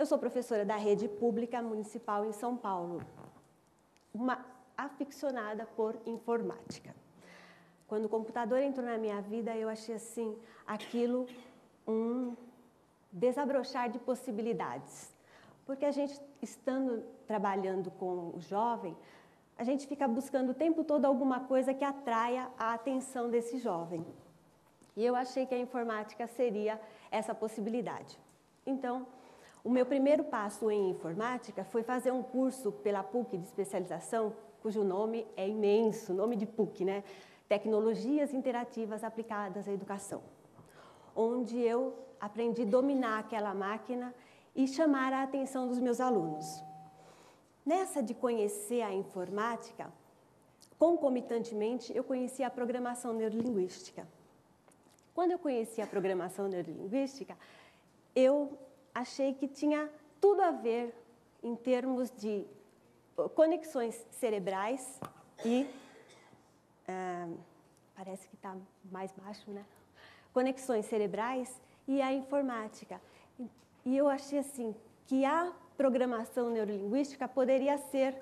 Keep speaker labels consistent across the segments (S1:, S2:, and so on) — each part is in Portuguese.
S1: Eu sou professora da rede pública municipal em São Paulo, uma aficionada por informática. Quando o computador entrou na minha vida, eu achei assim, aquilo um desabrochar de possibilidades. Porque a gente, estando trabalhando com o jovem, a gente fica buscando o tempo todo alguma coisa que atraia a atenção desse jovem. E eu achei que a informática seria essa possibilidade. Então, o meu primeiro passo em informática foi fazer um curso pela PUC de especialização, cujo nome é imenso, nome de PUC, né? Tecnologias Interativas Aplicadas à Educação, onde eu aprendi a dominar aquela máquina e chamar a atenção dos meus alunos. Nessa de conhecer a informática, concomitantemente, eu conheci a programação neurolinguística. Quando eu conheci a programação neurolinguística, eu achei que tinha tudo a ver em termos de conexões cerebrais e... parece que está mais baixo, né? Conexões cerebrais e a informática. E eu achei assim, que a programação neurolinguística poderia ser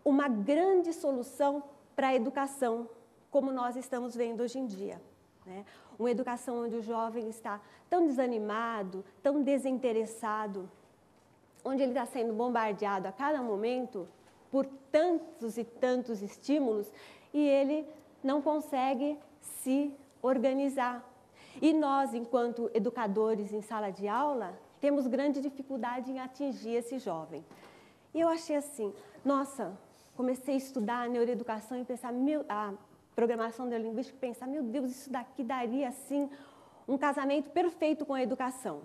S1: uma grande solução para a educação, como nós estamos vendo hoje em dia, né? Uma educação onde o jovem está tão desanimado, tão desinteressado, onde ele está sendo bombardeado a cada momento por tantos e tantos estímulos e ele não consegue se organizar. E nós, enquanto educadores em sala de aula, temos grande dificuldade em atingir esse jovem. E eu achei assim, nossa, comecei a estudar a neuroeducação e pensar, a programação neurolinguística, e pensar, meu Deus, isso daqui daria, assim, um casamento perfeito com a educação.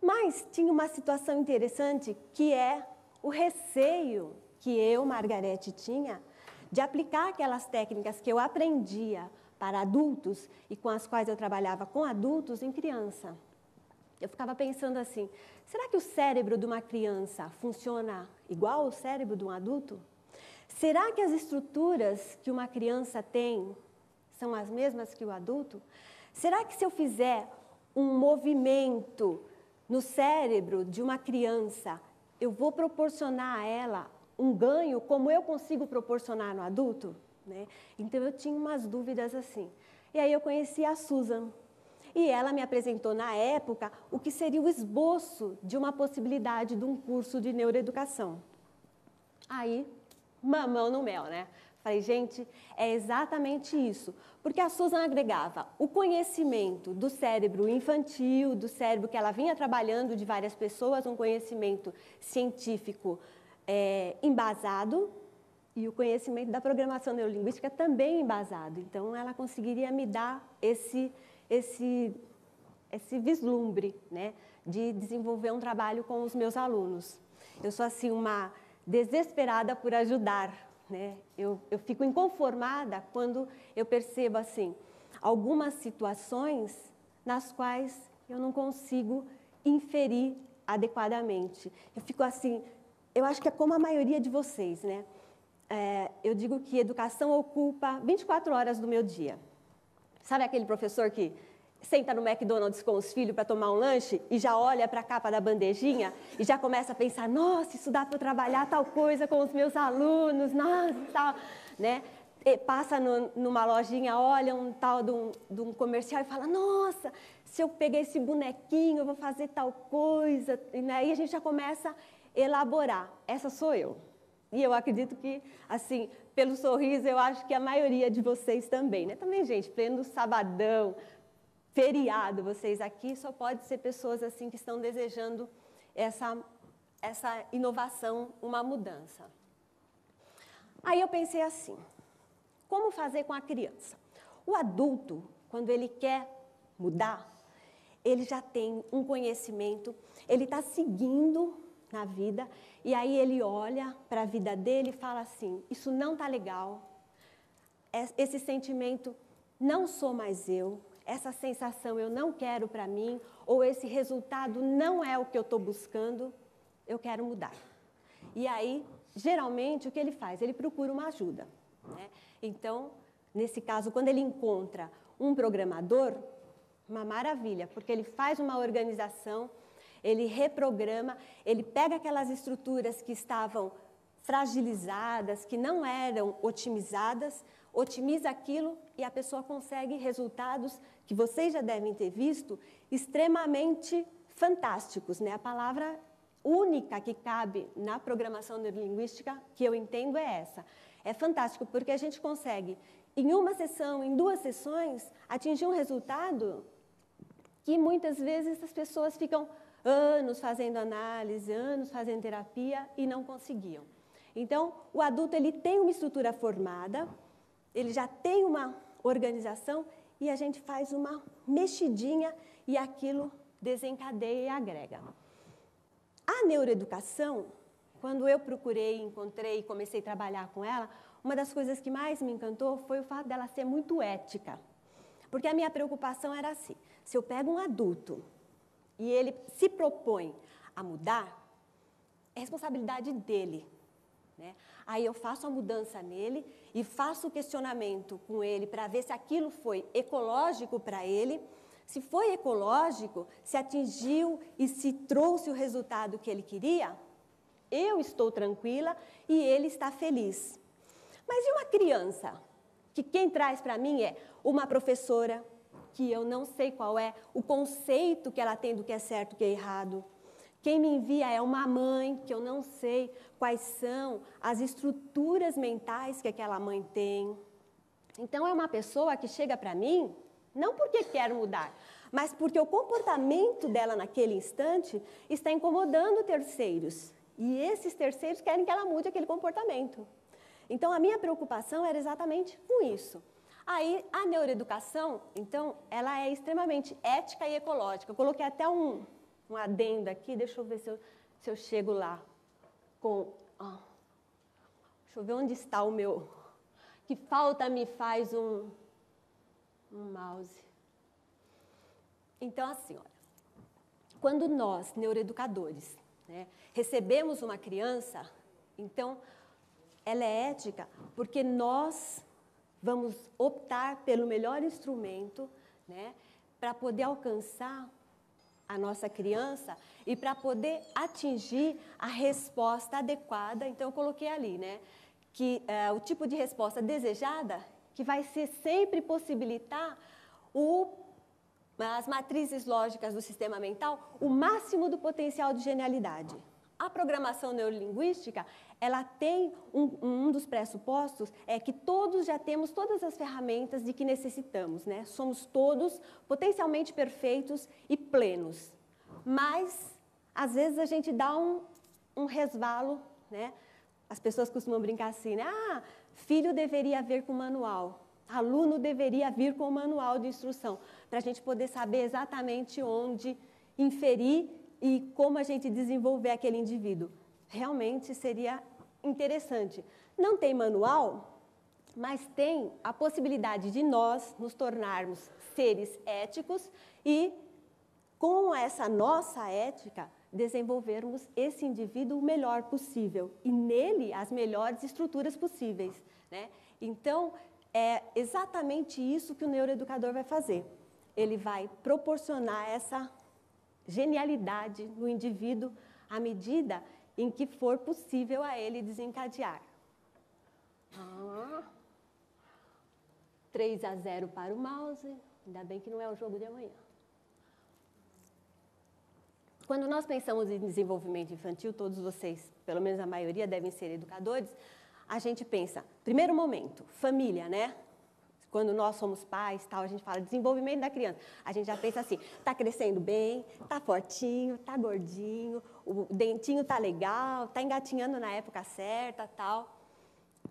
S1: Mas tinha uma situação interessante, que é o receio que eu, Margarete, tinha de aplicar aquelas técnicas que eu aprendia para adultos e com as quais eu trabalhava com adultos em criança. Eu ficava pensando assim, será que o cérebro de uma criança funciona igual ao cérebro de um adulto? Será que as estruturas que uma criança tem são as mesmas que o adulto? Será que se eu fizer um movimento no cérebro de uma criança, eu vou proporcionar a ela um ganho como eu consigo proporcionar no adulto? Né? Então, eu tinha umas dúvidas assim. E aí eu conheci a Susan. E ela me apresentou, na época, o que seria o esboço de uma possibilidade de um curso de neuroeducação. Aí, mamão no mel, né? Falei, gente, é exatamente isso. Porque a Susan agregava o conhecimento do cérebro infantil, do cérebro que ela vinha trabalhando de várias pessoas, um conhecimento científico embasado, e o conhecimento da programação neurolinguística também embasado. Então, ela conseguiria me dar esse vislumbre, né, de desenvolver um trabalho com os meus alunos. Eu sou, assim, uma desesperada por ajudar, né? Eu fico inconformada quando eu percebo, assim, algumas situações nas quais eu não consigo inferir adequadamente. Eu fico assim, eu acho que é como a maioria de vocês, né? Eu digo que educação ocupa 24 horas do meu dia. Sabe aquele professor que senta no McDonald's com os filhos para tomar um lanche e já olha para a capa da bandejinha e já começa a pensar, nossa, isso dá para eu trabalhar tal coisa com os meus alunos, nossa, tal, né? E passa numa lojinha, olha um tal de um comercial e fala, nossa, se eu pegar esse bonequinho, eu vou fazer tal coisa, e aí a gente já começa a elaborar. Essa sou eu. E eu acredito que, assim, pelo sorriso, eu acho que a maioria de vocês também, né? Também, gente, pleno sabadão, feriado, vocês aqui, só pode ser pessoas, assim, que estão desejando essa inovação, uma mudança. Aí eu pensei assim, como fazer com a criança? O adulto, quando ele quer mudar, ele já tem um conhecimento, ele está seguindo na vida, e aí ele olha para a vida dele e fala assim, isso não está legal, esse sentimento não sou mais eu, essa sensação eu não quero para mim, ou esse resultado não é o que eu estou buscando, eu quero mudar. E aí, geralmente, o que ele faz? Ele procura uma ajuda, né? Então, nesse caso, quando ele encontra um programador, uma maravilha, porque ele faz uma organização, ele reprograma, ele pega aquelas estruturas que estavam fragilizadas, que não eram otimizadas, otimiza aquilo e a pessoa consegue resultados que vocês já devem ter visto, extremamente fantásticos, né? A palavra única que cabe na programação neurolinguística, que eu entendo, é essa. É fantástico, porque a gente consegue, em uma sessão, em 2 sessões, atingir um resultado que muitas vezes as pessoas ficam anos fazendo análise, anos fazendo terapia e não conseguiam. Então, o adulto ele tem uma estrutura formada, ele já tem uma organização e a gente faz uma mexidinha e aquilo desencadeia e agrega. A neuroeducação, quando eu procurei, encontrei e comecei a trabalhar com ela, uma das coisas que mais me encantou foi o fato dela ser muito ética. Porque a minha preocupação era assim, se eu pego um adulto e ele se propõe a mudar, é responsabilidade dele. Né? Aí eu faço a mudança nele e faço o questionamento com ele para ver se aquilo foi ecológico para ele. Se foi ecológico, se atingiu e se trouxe o resultado que ele queria, eu estou tranquila e ele está feliz. Mas e uma criança, que quem traz para mim é uma professora, que eu não sei qual é o conceito que ela tem do que é certo e o que é errado. Quem me envia é uma mãe, que eu não sei quais são as estruturas mentais que aquela mãe tem. Então, é uma pessoa que chega para mim, não porque quer mudar, mas porque o comportamento dela naquele instante está incomodando terceiros. E esses terceiros querem que ela mude aquele comportamento. Então, a minha preocupação era exatamente com isso. Aí, a neuroeducação, então, ela é extremamente ética e ecológica. Eu coloquei até um adendo aqui, deixa eu ver se eu chego lá. Deixa eu ver onde está o meu... Que falta me faz um mouse. Então, assim, olha, quando nós, neuroeducadores, né, recebemos uma criança, então, ela é ética porque nós vamos optar pelo melhor instrumento, né, para poder alcançar a nossa criança e para poder atingir a resposta adequada. Então, eu coloquei ali, né, que o tipo de resposta desejada, que vai ser sempre possibilitar as matrizes lógicas do sistema mental, o máximo do potencial de genialidade. A programação neurolinguística, ela tem um dos pressupostos, é que todos já temos todas as ferramentas de que necessitamos, né? Somos todos potencialmente perfeitos e plenos. Mas, às vezes, a gente dá um resvalo, né? As pessoas costumam brincar assim, né? Ah, filho deveria vir com manual, aluno deveria vir com o manual de instrução, para a gente poder saber exatamente onde inferir e como a gente desenvolver aquele indivíduo. Realmente seria interessante. Não tem manual, mas tem a possibilidade de nós nos tornarmos seres éticos e, com essa nossa ética, desenvolvermos esse indivíduo o melhor possível e nele as melhores estruturas possíveis, né? Então, é exatamente isso que o neuroeducador vai fazer. Ele vai proporcionar essa genialidade no indivíduo à medida em que for possível a ele desencadear. 3-0 para o mouse, ainda bem que não é o jogo de amanhã. Quando nós pensamos em desenvolvimento infantil, todos vocês, pelo menos a maioria, devem ser educadores, a gente pensa, primeiro momento, família, né? Quando nós somos pais, tal, a gente fala desenvolvimento da criança. A gente já pensa assim, está crescendo bem, está fortinho, está gordinho, o dentinho está legal, está engatinhando na época certa, tal.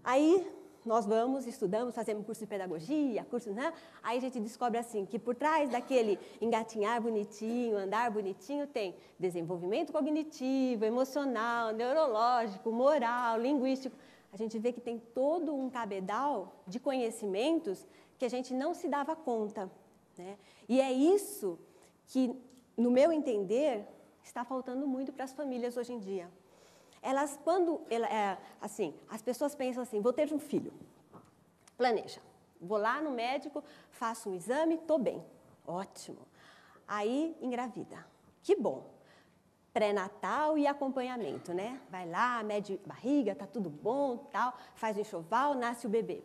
S1: Aí nós vamos, estudamos, fazemos curso de pedagogia, curso, né? Aí a gente descobre assim, que por trás daquele engatinhar bonitinho, andar bonitinho, tem desenvolvimento cognitivo, emocional, neurológico, moral, linguístico. A gente vê que tem todo um cabedal de conhecimentos que a gente não se dava conta, né? E é isso que, no meu entender, está faltando muito para as famílias hoje em dia. Elas, assim, as pessoas pensam assim, vou ter um filho, planeja, vou lá no médico, faço um exame, estou bem, ótimo. Aí, engravida, que bom. pré-natal e acompanhamento, né? Vai lá, mede barriga, tá tudo bom, tal, faz o enxoval, nasce o bebê.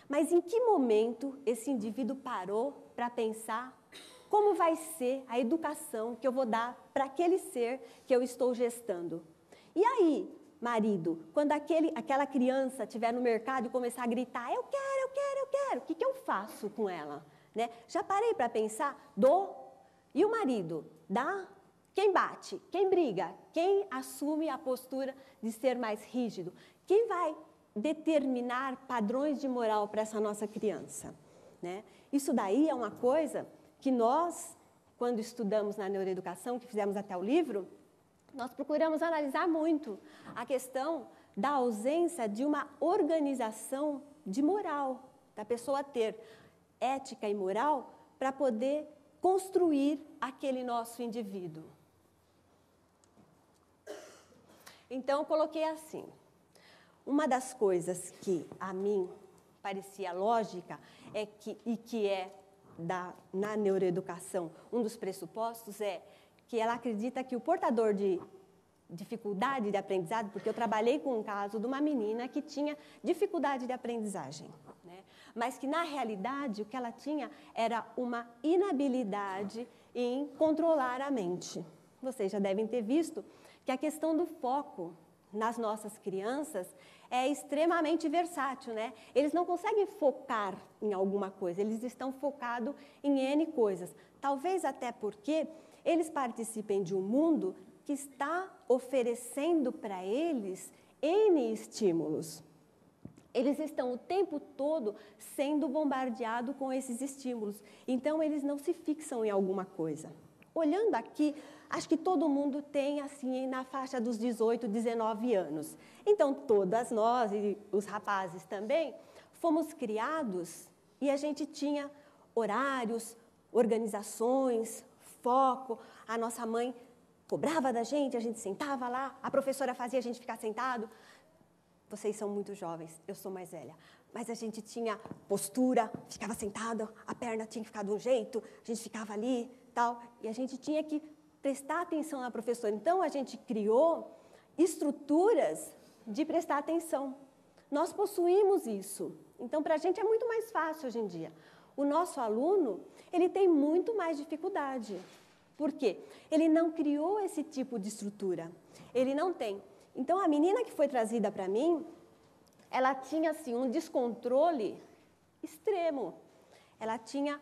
S1: Mas em que momento esse indivíduo parou para pensar como vai ser a educação que eu vou dar para aquele ser que eu estou gestando? E aí, marido, quando aquela criança estiver no mercado e começar a gritar, eu quero, o que eu faço com ela? Né? Já parei para pensar, dou, e o marido, dá? Quem bate? Quem briga? Quem assume a postura de ser mais rígido? Quem vai determinar padrões de moral para essa nossa criança? Né? Isso daí é uma coisa que nós, quando estudamos na neuroeducação, que fizemos até o livro, nós procuramos analisar muito a questão da ausência de uma organização de moral, da pessoa ter ética e moral para poder construir aquele nosso indivíduo. Então, eu coloquei assim, uma das coisas que a mim parecia lógica e que é na neuroeducação, um dos pressupostos é que ela acredita que o portador de dificuldade de aprendizado, porque eu trabalhei com um caso de uma menina que tinha dificuldade de aprendizagem, né? Mas que, na realidade, o que ela tinha era uma inabilidade em controlar a mente. Vocês já devem ter visto que a questão do foco nas nossas crianças é extremamente versátil, né? Eles não conseguem focar em alguma coisa, eles estão focados em N coisas. Talvez até porque eles participem de um mundo que está oferecendo para eles N estímulos. Eles estão o tempo todo sendo bombardeados com esses estímulos. Então, eles não se fixam em alguma coisa. Olhando aqui, acho que todo mundo tem, assim, na faixa dos 18, 19 anos. Então, todas nós, e os rapazes também, fomos criados e a gente tinha horários, organizações, foco. A nossa mãe cobrava da gente, a gente sentava lá, a professora fazia a gente ficar sentado. Vocês são muito jovens, eu sou mais velha. Mas a gente tinha postura, ficava sentado, a perna tinha que ficar de um jeito, a gente ficava ali, tal, e a gente tinha que prestar atenção na professora. Então, a gente criou estruturas de prestar atenção. Nós possuímos isso. Então, para a gente é muito mais fácil hoje em dia. O nosso aluno, ele tem muito mais dificuldade. Por quê? Ele não criou esse tipo de estrutura. Ele não tem. Então, a menina que foi trazida para mim, ela tinha, assim, um descontrole extremo. Ela tinha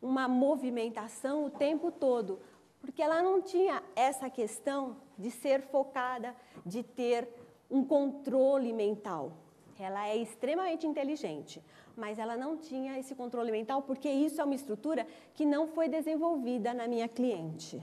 S1: uma movimentação o tempo todo, porque ela não tinha essa questão de ser focada, de ter um controle mental. Ela é extremamente inteligente, mas ela não tinha esse controle mental, porque isso é uma estrutura que não foi desenvolvida na minha cliente.